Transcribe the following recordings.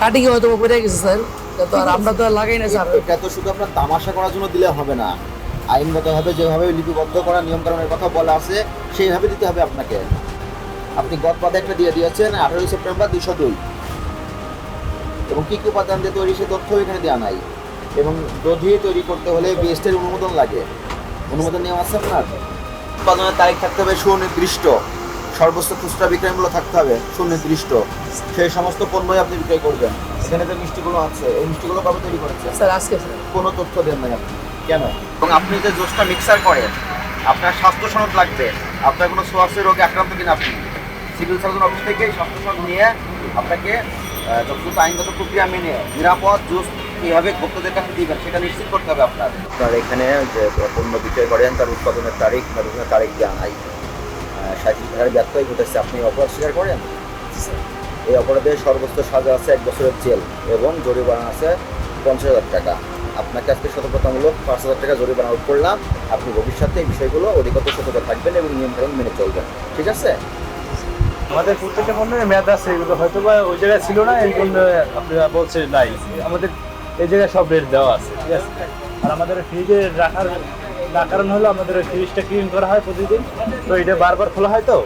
Cutting হয়তো পড়ে গেছে স্যার, তো আর আমরা তো আর লাগাই না স্যার। এটা তো শুধু আপনার তামাশা করার জন্য দিলে হবে না, আইনগতভাবে যেভাবে লিপিবদ্ধ করা নিয়মকানুনের কথা বলা আছে সেইভাবে দিতে হবে আপনাকে। আপনি গতবাদে একটা দিয়ে দিয়েছেন 18 সেপ্টেম্বর 202, এবং কী কী উপাদান দিয়ে তৈরি সে তথ্য এখানে দেওয়া নাই। এবং দধি তৈরি করতে হলে বিএসটির অনুমোদন লাগে, অনুমোদন নেওয়া আছে আপনার। উৎপাদনের তারিখ থাকতে হবে সুনির্দিষ্ট, সর্বোচ্চ খুচরা বিক্রয় মূল্য থাকতে হবে সুনির্দিষ্ট, সেই সমস্ত পণ্যই আপনি বিক্রয় করবেন। এখানে যে মিষ্টিগুলো আছে এই মিষ্টিগুলো কবে তৈরি করেছে? স্যার আজকে স্যার। কোনো তথ্য দেন নাই আপনি, কেন? এবং আপনি যে জুসটা মিক্সার করেন আপনার স্বাস্থ্য সনদ লাগবে, আপনার কোনো সোয়াসের রোগে আক্রান্ত কিনা আপনি সিভিল সার্জন অফিস থেকে স্বাস্থ্য সনদ নিয়ে আপনাকে যতটুকু আইনগত প্রক্রিয়া মেনে নিরাপদ জুস কীভাবে ভক্তদের কাছে দিবেন সেটা নিশ্চিত করতে হবে আপনার। আপনার এখানে যে পণ্য বিক্রয় করেন তার উৎপাদনের তারিখ মেয়াদের তারিখ দেওয়া নাই, 37 টাকার ব্যত্যয় ঘটেছে, আপনি অপরাধ স্বীকার করেন। এই অপরাধের সর্বোচ্চ সাজা আছে 1 বছরের জেল এবং জরিমানা আছে 50,000 টাকা। আপনাকে আজকে সতর্কতামূলক 5,000 টাকা জরিমানা আরোপ করলাম। আপনি ভবিষ্যতে এই বিষয়গুলো অধিকতর সতর্ক থাকবেন এবং নিয়মকানুন মেনে চলবেন, ঠিক আছে? আমাদের প্রত্যেকটা পণ্যের মেয়াদ আছে, এগুলো হয়তো বা ওই জায়গায় ছিল না, এই জন্য আপনারা বলছেন নাই। আমাদের এই জায়গায় সব রেট দেওয়া আছে, ঠিক আছে। আর আমাদের ফ্রিজে রাখার কারণ হলো আমাদের ফ্রিজটা ক্লিন করা হয় প্রতিদিন, তো এটা বারবার খোলা হয়, তো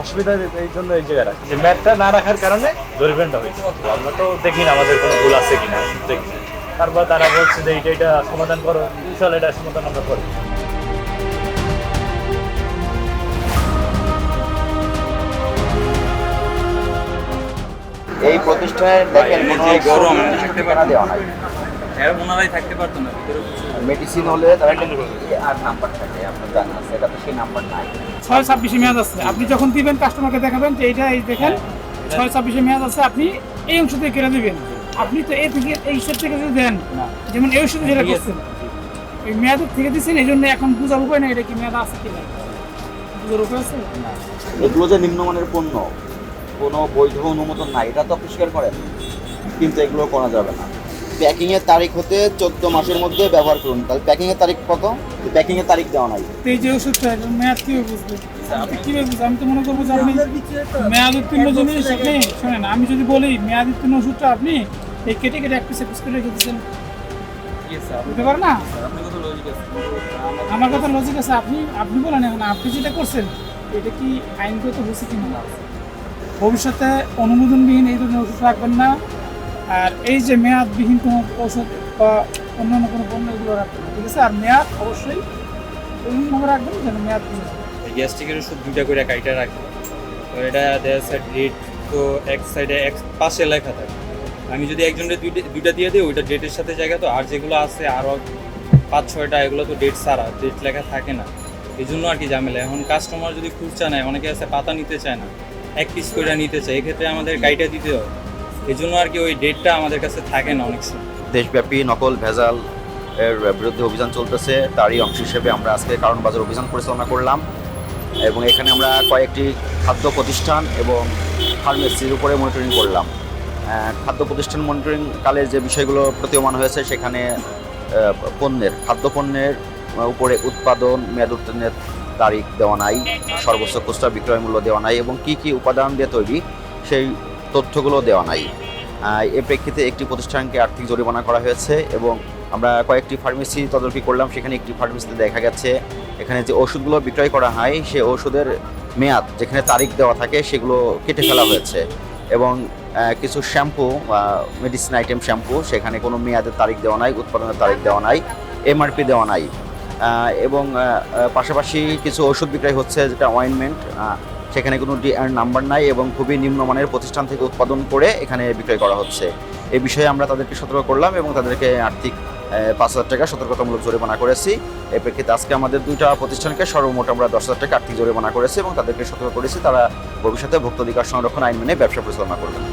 অসুবিধা এই জন্য এই জায়গায় রাখি। যে ম্যাটটা না রাখার কারণে জরিমানাটা হয়েছে। আমরা তো দেখি না আমাদের কোনো ভুল আছে কিনা, দেখি। তারপর তারা বলছে যে এটা সমাধান করো, বিশাল এটা সমাধান আমরা করি। এই প্রতিষ্ঠানের দেখেন কোনো গরম ঠিকানা দেওয়া নাই, ওনারাই থাকতে পারতো না। মেডিসিন হলে তারা একটা আর নাম্বার থাকে, আপনার জানা আছে, এটা তো সেই নাম্বার নাই। 6/26 মেয়াদ আছে, আপনি যখন দিবেন কাস্টমারকে দেখাবেন যে এইটা এই দেখেন 6/26 মেয়াদ আছে, আপনি এই অংশ থেকে কেটে দিবেন। আপনি তো এই থেকে এই হিসাব থেকে যদি দেন, যেমন এই ওষুধ যেটা করছেন এই মেয়াদের থেকে দিচ্ছেন, এই জন্য এখন বোঝার উপায় না এটা কি মেয়াদ আছে কিনা, বোঝার উপায় আছে না। এগুলো যে নিম্নমানের পণ্য, কোনো বৈধ অনুমোদন নাই, এটা তো আপনি স্বীকার করেন, কিন্তু এগুলো করা যাবে না। প্যাকিংয়ের তারিখ হতে 14 মাসের মধ্যে ব্যবহার করুন। তাহলে প্যাকিংয়ের তারিখ কত? প্যাকিংয়ের তারিখ দেওয়া নাই। তো এই যে ওষুধটা এটার মেয়াদ কীভাবে বুঝবেন? আপনি কীভাবে বুঝবেন? আমি তো মনে করবো যে আপনি মেয়াদ উত্তীর্ণ জিনিস আপনি শোনেন, আমি যদি বলি মেয়াদ উত্তীর্ণ ওষুধটা আপনি এই কেটে কেটে এক পিস করে রেখে দিচ্ছেন, বুঝতে পারেন না? আমার কথা লজিক আছে, আপনি বলেন এখন আপনি যেটা করছেন এটা কি আইনগত হয়েছে কি না। ভবিষ্যতে অনুমোদনবিহীন এই ধরনের ওষুধ রাখবেন না। আর এই যে মেয়াদবিহীন কোনো ঔষধ বা অন্যান্য কোনো পণ্য এগুলো রাখবেন না, ঠিক আছে? আর মেয়াদ অবশ্যই এমনভাবে রাখবেন যেন মেয়াদ বুঝে যায়। গ্যাস্ট্রিকের ওষুধ 2টা করে কাইটা রাখে, তো এটা দেওয়া ডেট তো এক সাইডে এক পাশে লেখা থাকে। আমি যদি একজনের দুইটা দিয়ে দিই ওইটা ডেটের সাথে জায়গা, তো আর যেগুলো আছে আরও 5-6টা এগুলো তো ডেট ছাড়া, ডেট লেখা থাকে না, এই জন্য আর কি ঝামেলা। এখন কাস্টমার যদি খুচরা নেয়, অনেকে আছে পাতা নিতে চায় না, এক পিস করে নিতে চায়, এক্ষেত্রে আমাদের কাইটা দিতে হয়, এই জন্য আর কি ওই ডেটটা আমাদের কাছে থাকে না অনেক সময়। দেশব্যাপী নকল ভেজাল এর বিরুদ্ধে অভিযান চলতেছে, তারই অংশ হিসেবে আমরা আজকে কারণ বাজার অভিযান পরিচালনা করলাম এবং এখানে আমরা কয়েকটি খাদ্য প্রতিষ্ঠান এবং ফার্মেসির উপরে মনিটরিং করলাম। খাদ্য প্রতিষ্ঠান মনিটরিং কালে যে বিষয়গুলো প্রতীয়মান হয়েছে সেখানে খাদ্যপণ্যের উপরে উৎপাদন মেয়াদ উত্তীর্ণের তারিখ দেওয়া নাই, সর্বোচ্চ খুচরা বিক্রয় মূল্য দেওয়া নাই এবং কী কী উপাদান দিয়ে তৈরি সেই তথ্যগুলো দেওয়া নাই। এর প্রেক্ষিতে একটি প্রতিষ্ঠানকে আর্থিক জরিমানা করা হয়েছে এবং আমরা কয়েকটি ফার্মেসি তদারকি করলাম, সেখানে একটি ফার্মেসিতে দেখা গেছে এখানে যে ওষুধগুলো বিক্রয় করা হয় সে ওষুধের মেয়াদ যেখানে তারিখ দেওয়া থাকে সেগুলো কেটে ফেলা হয়েছে এবং কিছু শ্যাম্পু বা মেডিসিন আইটেম শ্যাম্পু সেখানে কোনো মেয়াদের তারিখ দেওয়া নাই, উৎপাদনের তারিখ দেওয়া নাই, এমআরপি দেওয়া নাই এবং পাশাপাশি কিছু ওষুধ বিক্রয় হচ্ছে যেটা অয়েনমেন্ট, সেখানে কোনো ডিআর নাম্বার নাই এবং খুবই নিম্নমানের প্রতিষ্ঠান থেকে উৎপাদন করে এখানে বিক্রয় করা হচ্ছে। এই বিষয়ে আমরা তাদেরকে সতর্ক করলাম এবং তাদেরকে আর্থিক 5,000 টাকা সতর্কতামূলক জরিমানা করেছি। এই প্রেক্ষিতে আজকে আমাদের 2টা প্রতিষ্ঠানকে সর্বমোট আমরা 10,000 টাকা আর্থিক জরিমানা করেছি এবং তাদেরকে সতর্ক করেছি তারা ভবিষ্যতে ভোক্তাধিকার সংরক্ষণ আইন মেনে ব্যবসা পরিচালনা করবেন।